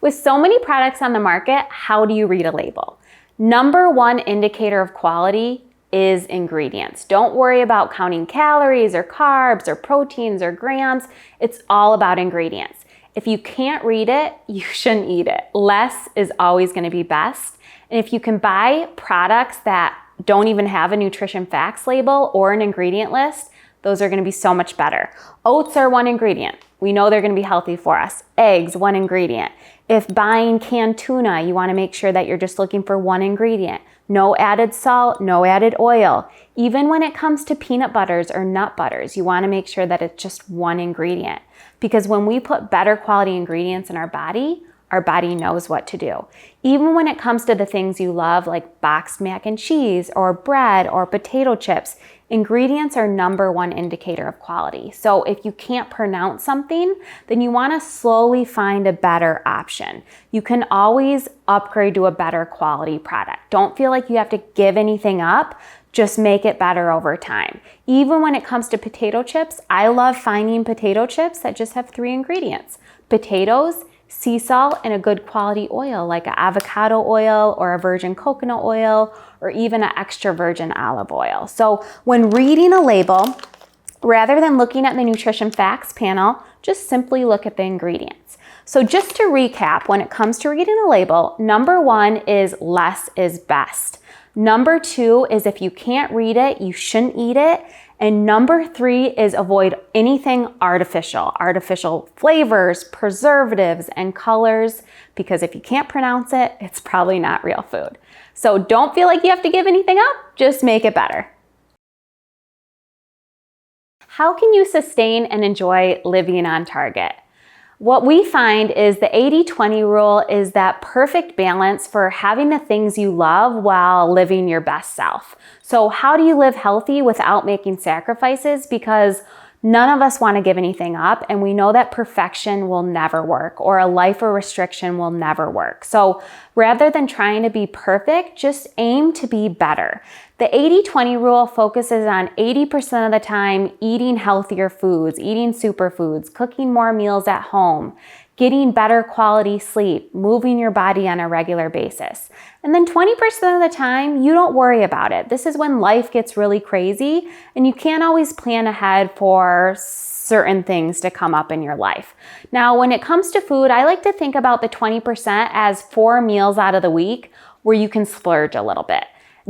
With so many products on the market, how do you read a label? Number one indicator of quality is ingredients. Don't worry about counting calories or carbs or proteins or grams. It's all about ingredients. If you can't read it, you shouldn't eat it. Less is always going to be best. And if you can buy products that don't even have a nutrition facts label or an ingredient list, those are going to be so much better. Oats are one ingredient. We know they're going to be healthy for us. Eggs, one ingredient. If buying canned tuna, you want to make sure that you're just looking for one ingredient. No added salt, no added oil. Even when it comes to peanut butters or nut butters, you want to make sure that it's just one ingredient. Because when we put better quality ingredients in our body knows what to do. Even when it comes to the things you love, like boxed mac and cheese or bread or potato chips, ingredients are number one indicator of quality. So if you can't pronounce something, then you want to slowly find a better option. You can always upgrade to a better quality product. Don't feel like you have to give anything up. Just make it better over time. Even when it comes to potato chips, I love finding potato chips that just have 3 ingredients: potatoes, sea salt, and a good quality oil like an avocado oil or a virgin coconut oil or even an extra virgin olive oil. So when reading a label, rather than looking at the nutrition facts panel, just simply look at the ingredients. So just to recap, when it comes to reading a label, number one is less is best. Number 2 is if you can't read it, you shouldn't eat it. And number 3 is avoid anything artificial flavors, preservatives, and colors, because if you can't pronounce it, it's probably not real food. So don't feel like you have to give anything up, just make it better. How can you sustain and enjoy living on target? What we find is the 80-20 rule is that perfect balance for having the things you love while living your best self. So how do you live healthy without making sacrifices? Because none of us want to give anything up, and we know that perfection will never work, or a life of restriction will never work. So rather than trying to be perfect, just aim to be better. The 80-20 rule focuses on 80% of the time eating healthier foods, eating superfoods, cooking more meals at home, getting better quality sleep, moving your body on a regular basis. And then 20% of the time, you don't worry about it. This is when life gets really crazy and you can't always plan ahead for certain things to come up in your life. Now, when it comes to food, I like to think about the 20% as 4 meals out of the week where you can splurge a little bit.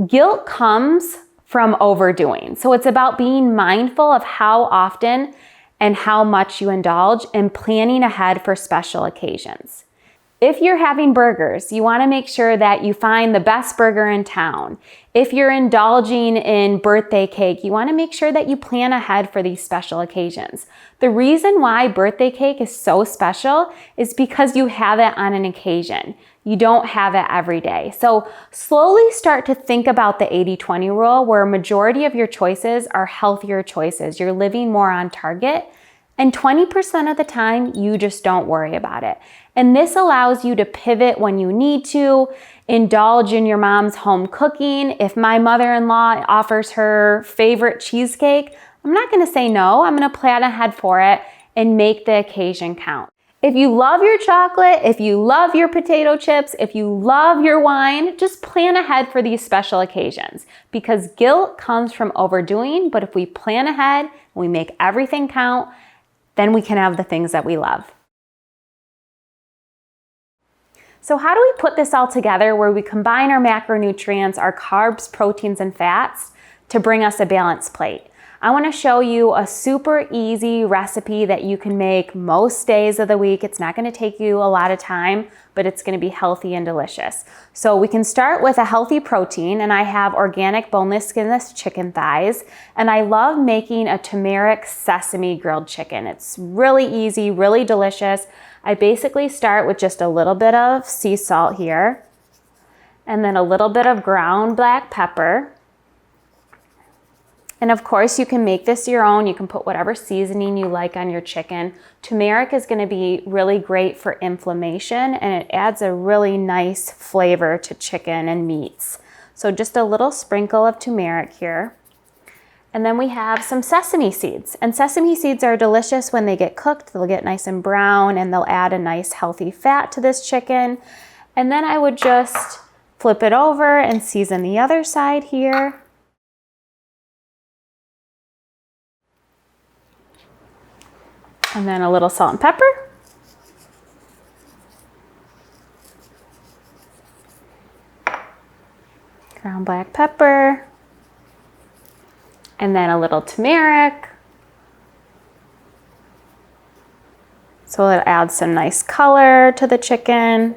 Guilt comes from overdoing. So it's about being mindful of how often and how much you indulge and planning ahead for special occasions. If you're having burgers, you want to make sure that you find the best burger in town. If you're indulging in birthday cake, you want to make sure that you plan ahead for these special occasions. The reason why birthday cake is so special is because you have it on an occasion. You don't have it every day. So slowly start to think about the 80-20 rule, where a majority of your choices are healthier choices. You're living more on target, and 20% of the time, you just don't worry about it. And this allows you to pivot when you need to, indulge in your mom's home cooking. If my mother-in-law offers her favorite cheesecake, I'm not gonna say no. I'm gonna plan ahead for it and make the occasion count. If you love your chocolate, if you love your potato chips, if you love your wine, just plan ahead for these special occasions, because guilt comes from overdoing. But if we plan ahead and we make everything count, then we can have the things that we love. So how do we put this all together where we combine our macronutrients, our carbs, proteins, and fats to bring us a balanced plate? I want to show you a super easy recipe that you can make most days of the week. It's not going to take you a lot of time, but it's going to be healthy and delicious. So we can start with a healthy protein, and I have organic boneless, skinless chicken thighs, and I love making a turmeric sesame grilled chicken. It's really easy, really delicious. I basically start with just a little bit of sea salt here, and then a little bit of ground black pepper. And of course, you can make this your own. You can put whatever seasoning you like on your chicken. Turmeric is going to be really great for inflammation, and it adds a really nice flavor to chicken and meats. So just a little sprinkle of turmeric here. And then we have some sesame seeds. And sesame seeds are delicious when they get cooked. They'll get nice and brown and they'll add a nice healthy fat to this chicken. And then I would just flip it over and season the other side here. And then a little salt and pepper. Ground black pepper. And then a little turmeric. So it adds some nice color to the chicken.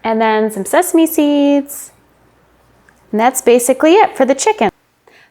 And then some sesame seeds. And that's basically it for the chicken.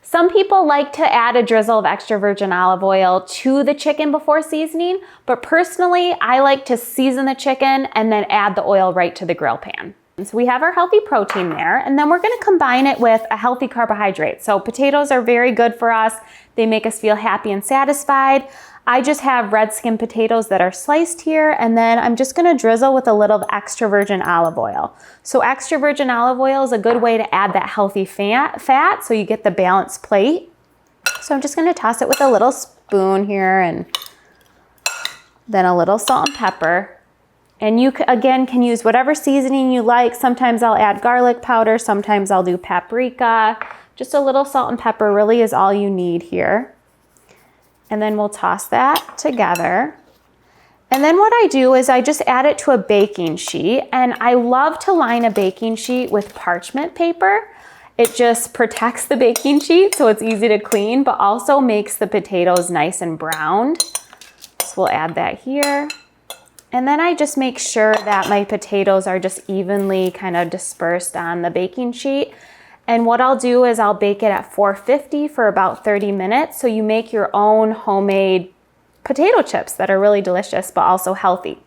Some people like to add a drizzle of extra virgin olive oil to the chicken before seasoning, but personally, I like to season the chicken and then add the oil right to the grill pan. So we have our healthy protein there, and then we're gonna combine it with a healthy carbohydrate. So potatoes are very good for us. They make us feel happy and satisfied. I just have red skin potatoes that are sliced here, and then I'm just gonna drizzle with a little extra virgin olive oil. So extra virgin olive oil is a good way to add that healthy fat so you get the balanced plate. So I'm just gonna toss it with a little spoon here and then a little salt and pepper. And you, again, can use whatever seasoning you like. Sometimes I'll add garlic powder, sometimes I'll do paprika. Just a little salt and pepper really is all you need here. And then we'll toss that together. And then what I do is I just add it to a baking sheet, and I love to line a baking sheet with parchment paper. It just protects the baking sheet so it's easy to clean, but also makes the potatoes nice and browned. So we'll add that here. And then I just make sure that my potatoes are just evenly kind of dispersed on the baking sheet. And what I'll do is I'll bake it at 450 for about 30 minutes. So you make your own homemade potato chips that are really delicious, but also healthy.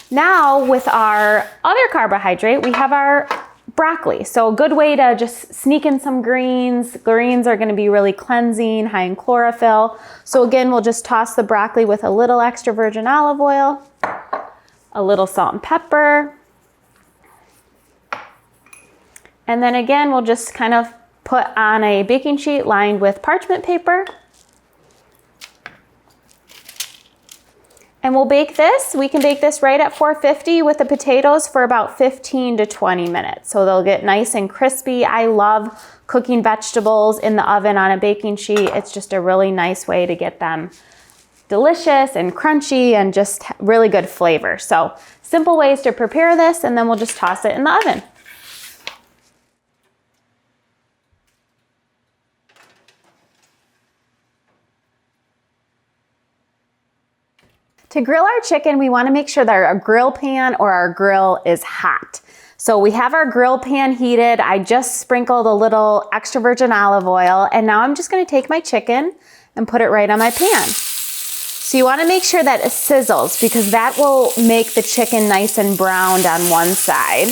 Now with our other carbohydrate, we have our broccoli. So a good way to just sneak in some greens. Greens are gonna be really cleansing, high in chlorophyll. So again, we'll just toss the broccoli with a little extra virgin olive oil, a little salt and pepper. And then again, we'll just kind of put on a baking sheet lined with parchment paper. And we'll bake this. We can bake this right at 450 with the potatoes for about 15 to 20 minutes. So they'll get nice and crispy. I love cooking vegetables in the oven on a baking sheet. It's just a really nice way to get them delicious and crunchy and just really good flavor. So simple ways to prepare this, and then we'll just toss it in the oven. To grill our chicken, we want to make sure that our grill pan or our grill is hot. So we have our grill pan heated. I just sprinkled a little extra virgin olive oil, and now I'm just going to take my chicken and put it right on my pan. So you want to make sure that it sizzles, because that will make the chicken nice and browned on one side.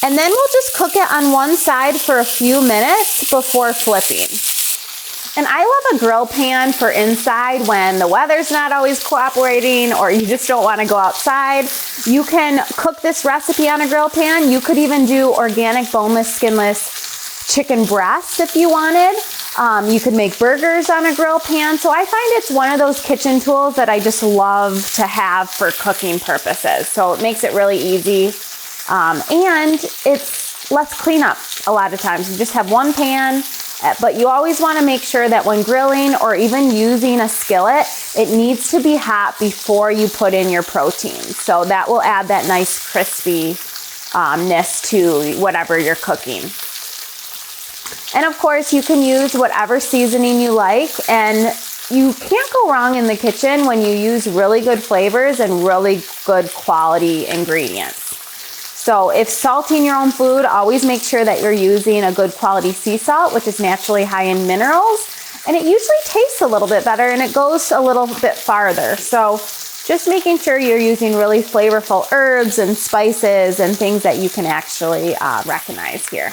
And then we'll just cook it on one side for a few minutes before flipping. And I love a grill pan for inside when the weather's not always cooperating or you just don't want to go outside. You can cook this recipe on a grill pan. You could even do organic, boneless, skinless chicken breasts if you wanted. You could make burgers on a grill pan. So I find it's one of those kitchen tools that I just love to have for cooking purposes. So it makes it really easy. And it's less cleanup a lot of times. You just have one pan. But you always want to make sure that when grilling or even using a skillet, it needs to be hot before you put in your protein. So that will add that nice crispiness to whatever you're cooking. And of course, you can use whatever seasoning you like, and you can't go wrong in the kitchen when you use really good flavors and really good quality ingredients. So if salting your own food, always make sure that you're using a good quality sea salt, which is naturally high in minerals, and it usually tastes a little bit better and it goes a little bit farther. So just making sure you're using really flavorful herbs and spices and things that you can actually recognize here.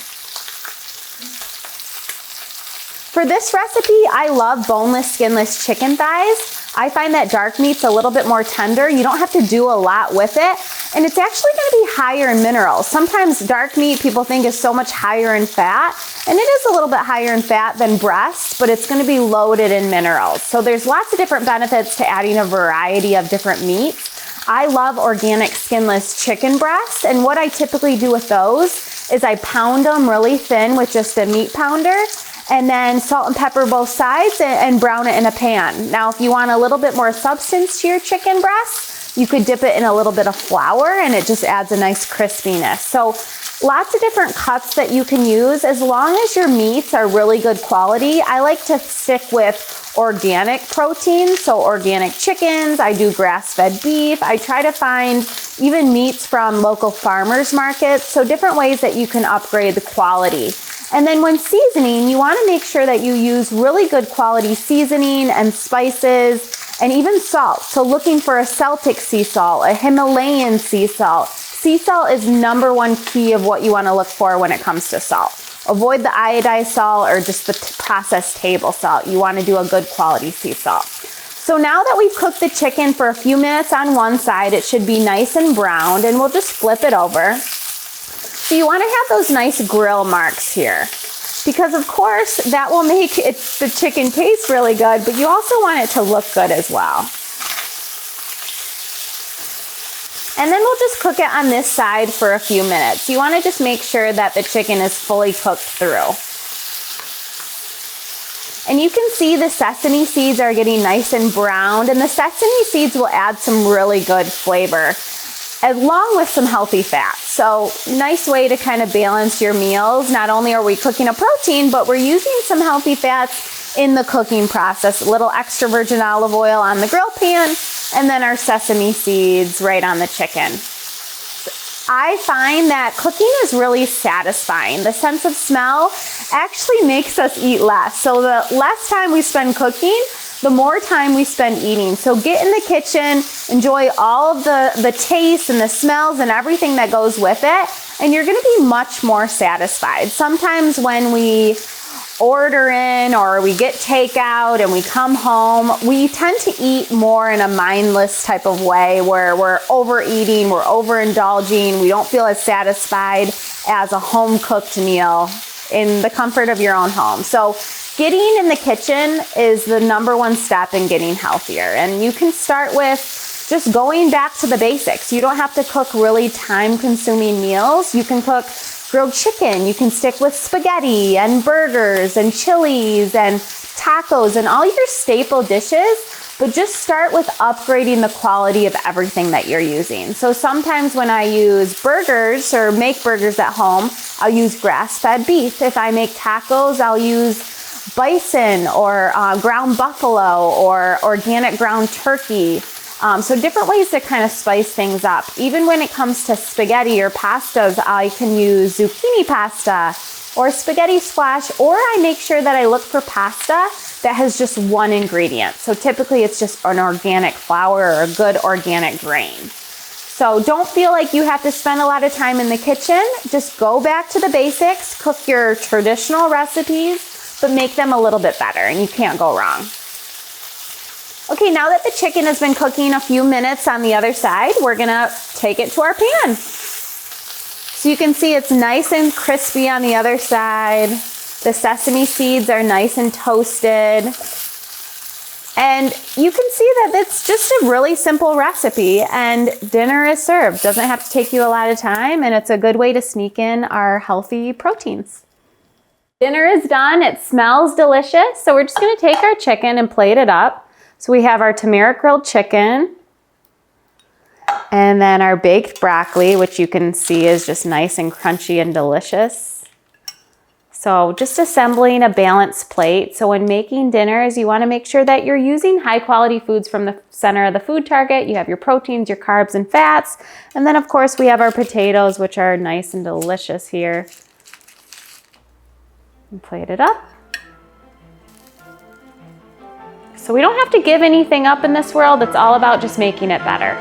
For this recipe, I love boneless, skinless chicken thighs. I find that dark meat's a little bit more tender. You don't have to do a lot with it. And it's actually gonna be higher in minerals. Sometimes dark meat people think is so much higher in fat, and it is a little bit higher in fat than breast, but it's gonna be loaded in minerals. So there's lots of different benefits to adding a variety of different meats. I love organic skinless chicken breasts, and what I typically do with those is I pound them really thin with just a meat pounder, and then salt and pepper both sides and brown it in a pan. Now, if you want a little bit more substance to your chicken breast, you could dip it in a little bit of flour and it just adds a nice crispiness. So lots of different cuts that you can use as long as your meats are really good quality. I like to stick with organic protein, so organic chickens. I do grass-fed beef. I try to find even meats from local farmers markets, so different ways that you can upgrade the quality. And then when seasoning, you want to make sure that you use really good quality seasoning and spices and even salt. So looking for a Celtic sea salt, a Himalayan sea salt. Sea salt is number one key of what you want to look for when it comes to salt. Avoid the iodized salt or just the processed table salt. You want to do a good quality sea salt. So now that we've cooked the chicken for a few minutes on one side, it should be nice and browned, and we'll just flip it over. So you want to have those nice grill marks here, because of course that will make the chicken taste really good, but you also want it to look good as well. And then we'll just cook it on this side for a few minutes. You want to just make sure that the chicken is fully cooked through. And you can see the sesame seeds are getting nice and browned, and the sesame seeds will add some really good flavor along with some healthy fats. So nice way to kind of balance your meals. Not only are we cooking a protein, but we're using some healthy fats in the cooking process. A little extra virgin olive oil on the grill pan, and then our sesame seeds right on the chicken. I find that cooking is really satisfying. The sense of smell actually makes us eat less. So the less time we spend cooking, the more time we spend eating. So get in the kitchen, enjoy all of the taste and the smells and everything that goes with it, and you're gonna be much more satisfied. Sometimes when we order in or we get takeout and we come home, we tend to eat more in a mindless type of way where we're overeating, we're overindulging, we don't feel as satisfied as a home-cooked meal in the comfort of your own home. So getting in the kitchen is the number one step in getting healthier. And you can start with just going back to the basics. You don't have to cook really time-consuming meals. You can cook grilled chicken. You can stick with spaghetti and burgers and chilies and tacos and all your staple dishes, but just start with upgrading the quality of everything that you're using. So sometimes when I use burgers or make burgers at home, I'll use grass-fed beef. If I make tacos, I'll use bison or ground buffalo or organic ground turkey. So different ways to kind of spice things up. Even when it comes to spaghetti or pastas, I can use zucchini pasta or spaghetti squash, or I make sure that I look for pasta that has just one ingredient. So typically it's just an organic flour or a good organic grain. So don't feel like you have to spend a lot of time in the kitchen. Just go back to the basics, cook your traditional recipes, but make them a little bit better, and you can't go wrong. Okay, now that the chicken has been cooking a few minutes on the other side, we're gonna take it to our pan. So you can see it's nice and crispy on the other side. The sesame seeds are nice and toasted. And you can see that it's just a really simple recipe, and dinner is served. Doesn't have to take you a lot of time, and it's a good way to sneak in our healthy proteins. Dinner is done. It smells delicious. So we're just gonna take our chicken and plate it up. So we have our turmeric grilled chicken, and then our baked broccoli, which you can see is just nice and crunchy and delicious. So just assembling a balanced plate. So when making dinners, you want to make sure that you're using high quality foods from the center of the food target. You have your proteins, your carbs and fats. And then of course we have our potatoes, which are nice and delicious here. And plate it up. So we don't have to give anything up in this world. It's all about just making it better.